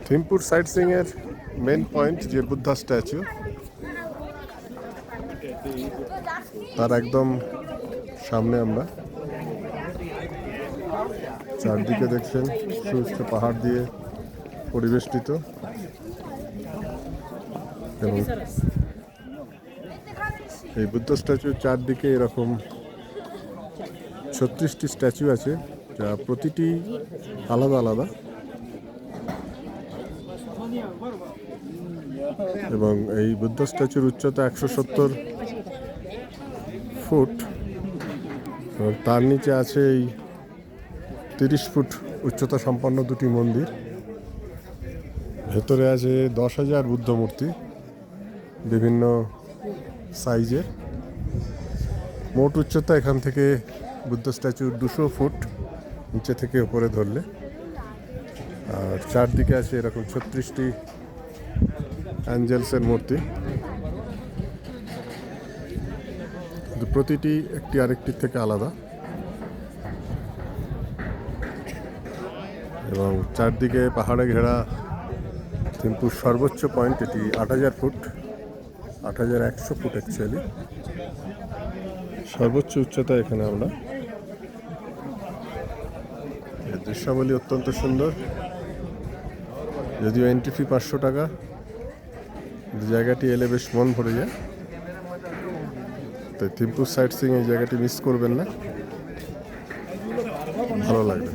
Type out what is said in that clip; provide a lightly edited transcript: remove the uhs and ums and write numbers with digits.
থিম্পুর site Singh এর main point যে Buddha statue, তার একদম সামনে আমরা। চারদিকে দেখছেন সুউচ্চ পাহাড় দিয়ে পরিবেষ্টিত, এবং এই বুদ্ধ স্ট্যাচুর চারদিকে এরকম 36টি স্ট্যাচু আছে, যা প্রতিটি আলাদা আলাদা, এবং এই বুদ্ধ স্ট্যাচুর উচ্চতা 170 ফুট, এবং তার নিচে আছে এই 30 ফুট উচ্চতা সম্পন্ন দুটি মন্দির। ভেতরে আছে 10,000 বুদ্ধ মূর্তি বিভিন্ন সাইজের। মোট উচ্চতা এখান থেকে বুদ্ধ স্ট্যাচুর 200 ফুট নিচে থেকে উপরে ধরলে। আর চারদিকে আছে এরকম 36টি অ্যাঞ্জেলসের মূর্তি, কিন্তু প্রতিটি একটি আরেকটির থেকে আলাদা, এবং চারদিকে পাহাড়ে ঘেরা থিম্পুর সর্বোচ্চ পয়েন্ট। এটি 8,000 ফুট, 8,100 ফুট অ্যাকচুয়ালি সর্বোচ্চ উচ্চতা এখানে আমরা। এর দৃশ্যাবলী অত্যন্ত সুন্দর, যদিও এন্ট্রি ফি 500 টাকা। জায়গাটি এলে বেশ মন ভরে যায়, তাই থিম্পুর সাইট সিং এই জায়গাটি মিস করবেন না, ভালো লাগবে।